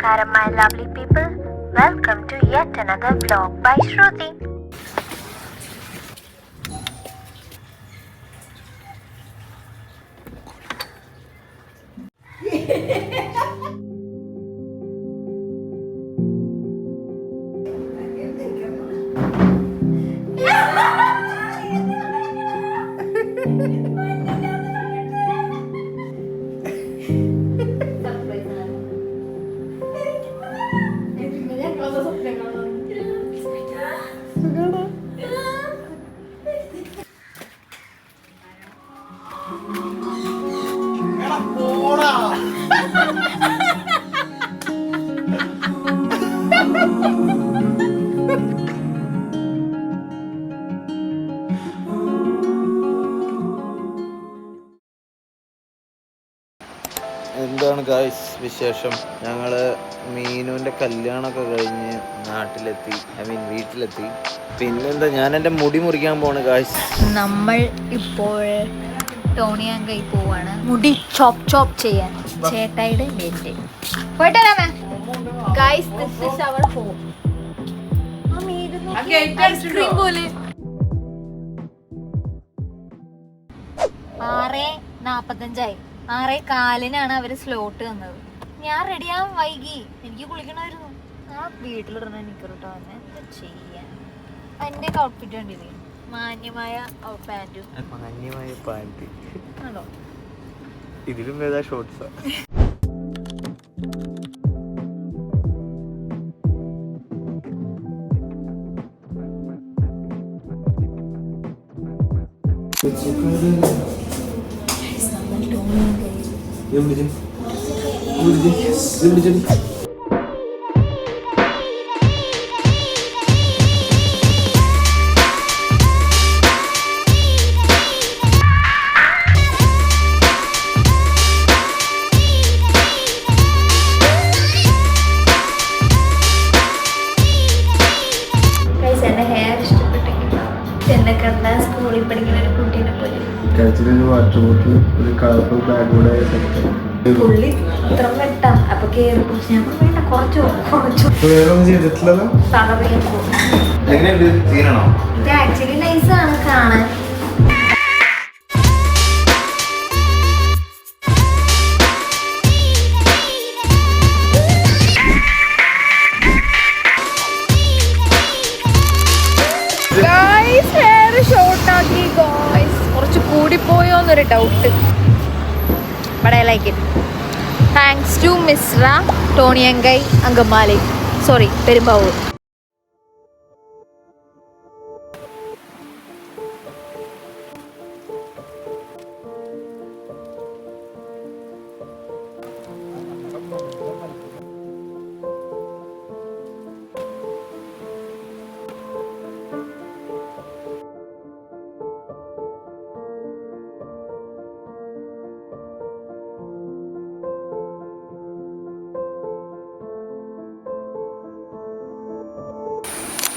Namaskaram, my lovely people. Welcome to yet another vlog by Shruti. എന്താണ് guys വിശേഷം? ഞങ്ങള് മീനുവിൻ്റെ കല്യാണമൊക്കെ കഴിഞ്ഞ് നാട്ടിലെത്തി, വീട്ടിലെത്തി. പിന്നെന്താ, ഞാൻ എൻ്റെ മുടി മുറിക്കാൻ പോണ് ഗായ്സ്. നമ്മൾ ഇപ്പോൾ ടോണിയാങ്കൈ പോവാണ് മുടി ചോപ്പ് ചെയ്യാൻ. ചേട്ടായിയുടെ വീട്ടിൽ പോയിട്ട് വരാമേ guys. This is our home. Ice cream പോലെ 6:45 6:15 അവര് സ്ലോട്ട് തന്നത്. ഞാൻ റെഡിയാവാൻ വൈകി, എനിക്ക് കുളിക്കണമായിരുന്നു. ആ വീട്ടിലിടുന്ന നിക്കറിട്ടോ തന്നെ ചെയ്യാൻ. എൻ്റെ ഔട്ട്ഫിറ്റ് കണ്ടില്ലേ, മാന്യമായ പാൻറ്റും ആണോ, ഇതിലും ഏതാ ഷോർട്സാ. സ്കൂളിൽ പഠിക്കുന്ന ഒരു കുട്ടീനെ പോലെ വാട്ടർ ബോട്ടിൽ ഒരു കളർഫുൾ ബാഗ് കൂടെ പുള്ളി ഇത്ര വെട്ടാം. അപ്പൊ കേറി ഞാൻ വേണ്ട കുറച്ചു ചെയ്തിട്ടില്ലല്ലോ. ഇത് ആക്ച്വലി നൈസാണ് കാണാൻ. കുറച്ച് കൂടിപ്പോയോന്നൊരു doubt. But I like it. Thanks to Mishra, ടോണിയങ്കൈ, അങ്കമാലി, സോറി പെരുമ്പാവൂർ.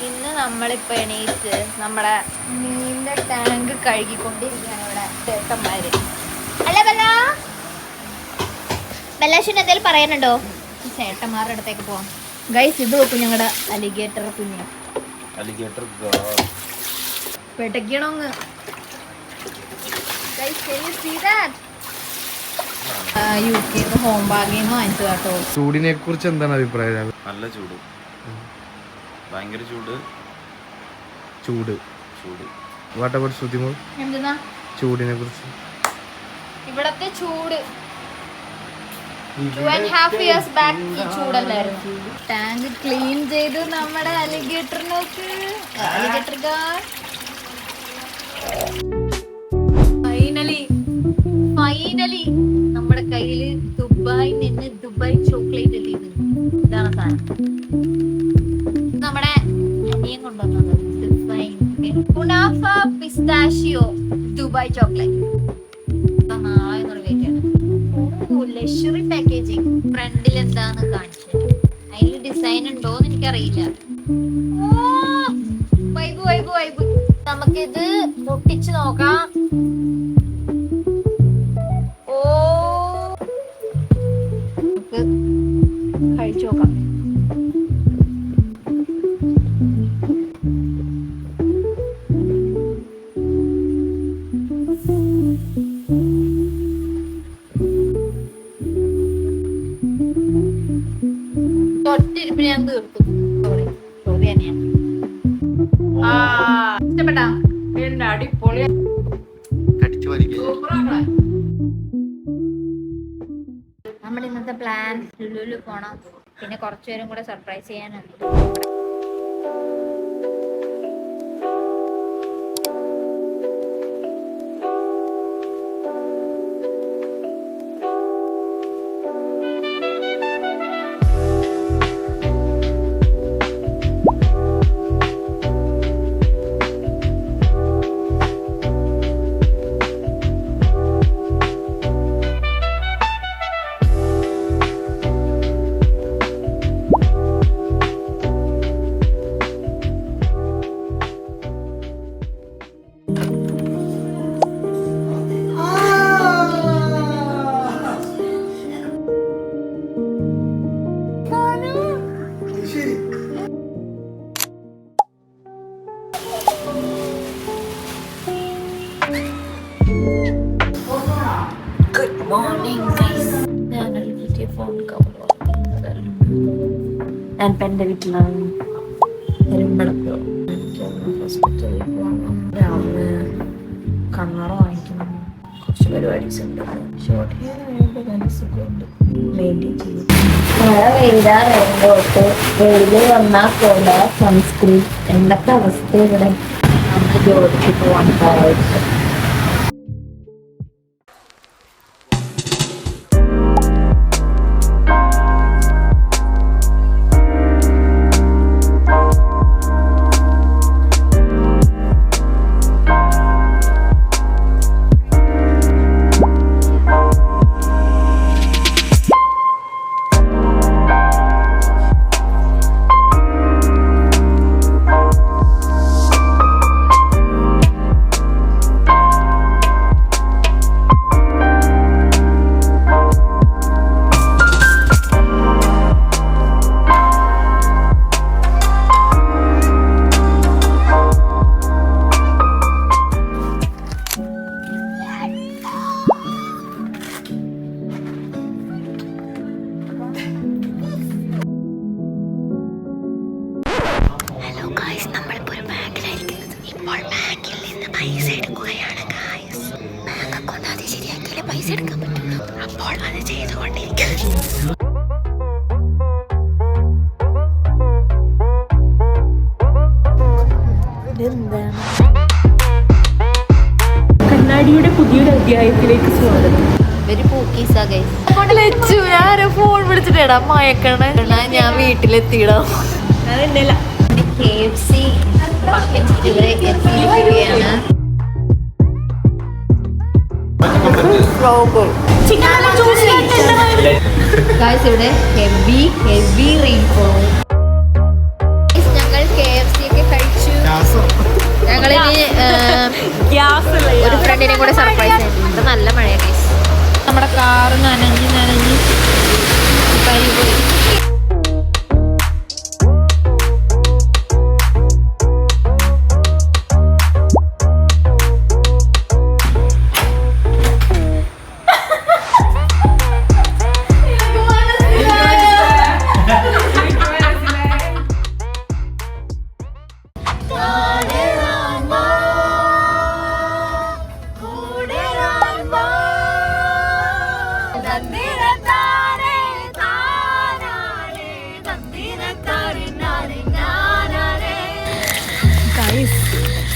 ഇന്ന് നമ്മളിപ്പോൾ എണീറ്റ് നമ്മുടെ മീനിൻ്റെ ടാങ്ക് കഴുകിക്കൊണ്ടിരിക്കുകയാണ് ഇവിടെ ചേട്ടന്മാര്. അല്ല ബല്ലാശിന് എന്തെങ്കിലും പറയാനുണ്ടോ? ചേട്ടന്മാരുടെ അടുത്തേക്ക് പോവാം ഗൈസ്. ഇത് നോക്കും ഞങ്ങളുടെ അലിഗേറ്റർ കുഞ്ഞ്. പെട്ടക്കണോങ്ങ് UK ഹോം ബാഗിന്ന് വാങ്ങിച്ചു കേട്ടോ. ചൂടിനെ കുറിച്ച് എന്താണ് അഭിപ്രായം? നല്ല ചൂട്, ഭയങ്കര ചൂട്. വാട്ട് അബൌട്ട് ശ്രുതിമോൾ? എന്തിനാ ചൂടിനെ കുറിച്ച്? ഇവിടത്തെ ചൂട് 2.5 years ബാക്ക് ഈ ചൂടല്ലായിരുന്നു. ടാങ്ക് ക്ലീൻ ചെയ്തു നമ്മുടെ അലിഗേറ്റർ. നോക്ക് അലിഗേറ്റർ ഗാർഡ്. ഫൈനലി നമ്മുടെ കയ്യില് ദുബായ് നിന്ന് ദുബായ് ചോക്ലേറ്റ് എത്തിയത്. ഇതാണ് സാധനം. നമ്മുടെ അനിയൻ കൊണ്ടുവന്നത് കുനാഫ പിസ്താഷിയോ ദുബായ് ചോക്ലേറ്റ്. നാളെ എന്നുള്ള വെയിറ്റാണ്. Luxury packaging. ഫ്രണ്ടിൽ എന്താന്ന് കാണിച്ചത്, അതിൽ ഡിസൈൻ ഉണ്ടോന്ന് എനിക്കറിയില്ല. വൈബ്. നമുക്കിത് പൊട്ടിച്ച് നോക്കാം. കഴിച്ചു നോക്കാം. ഒറ്റ ഞാൻ തീർത്തു. സോറി തന്നെയാണ്. ഇഷ്ടപ്പെട്ടാ? അടിപൊളി. നമ്മുടെ ഇന്നത്തെ പ്ലാൻ ലുലുവിൽ പോണം, പിന്നെ കുറച്ചുപേരും കൂടെ സർപ്രൈസ് ചെയ്യാനുണ്ട്. Good morning guys. ഞാനൊരു പുതിയ ഫോൺ കവർ ഞാൻ എൻ്റെ വീട്ടിലാണ്. വരുമ്പോഴൊക്കെ ഹോസ്പിറ്റലിൽ പോകണം, രാവിലെ കണ്ണട വാങ്ങിക്കണം, കുറച്ച് പരിപാടീസ് ഉണ്ട്. ഷോർട്ട് ഹെയർ ആയതുകൊണ്ട് നല്ല സുഖമുണ്ട്, മെയിൻറ്റെയിൻ ചെയ്യും. മഴ പെയ്താൽ വേണ്ടോട്ട്, വെയിൽ വന്നാൽ പോലെ സൺസ്ക്രീൻ. എന്തൊക്കെ അവസ്ഥ ഇവിടെ. നമുക്ക് ജോലിക്ക് പോകാൻ പാടായിട്ട്. പൈസ എടുക്കാൻ പറ്റുള്ളൂ. അപ്പോൾ അത് ചെയ്തുകൊണ്ടിരിക്കും. കണ്ണാടിയുടെ പുതിയൊരു അധ്യായത്തിലേക്ക് സ്വാഗതം. ഫോൺ വിളിച്ചിട്ടാ മയക്കണ. ഞാൻ വീട്ടിലെത്തിയിടാം. KFC ഇവിടെ എത്തിയിരിക്കുകയാണ്. ഇവിടെ ഹെവി റെയിൻഫോൾ. ഞങ്ങൾ KFC ഒക്കെ കഴിച്ചു. ഞങ്ങളിനി ഒരു ഫ്രണ്ടിനെ കൂടെ സർപ്രൈസ് ആയിരുന്നു. നല്ല മഴയാണ്. നമ്മുടെ കാറ് നനഞ്ഞ് കൈ പോയി.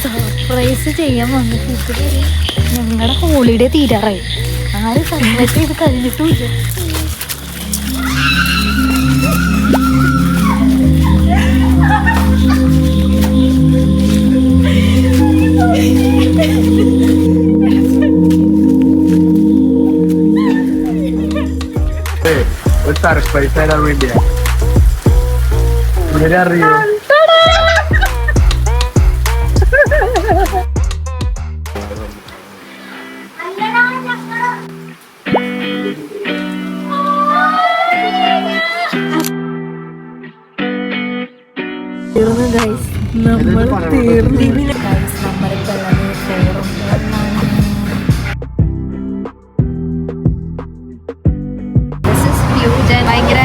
സർപ്രൈസ് ചെയ്യാൻ വന്നിട്ട് ഞങ്ങളുടെ ഹോളിഡേ തീരാറായി. ആരും സർപ്രൈസ് ചെയ്ത് കഴിഞ്ഞിട്ടുമില്ല. ഒരു സർപ്രൈസ് തരാൻ വേണ്ടിയാ. ഇവരറിയോ? തീർന്നു ഗൈസ്, നമ്മൾ തീർന്നു ഗൈസ്. നമ്മളിപ്പോൾ ഭയങ്കര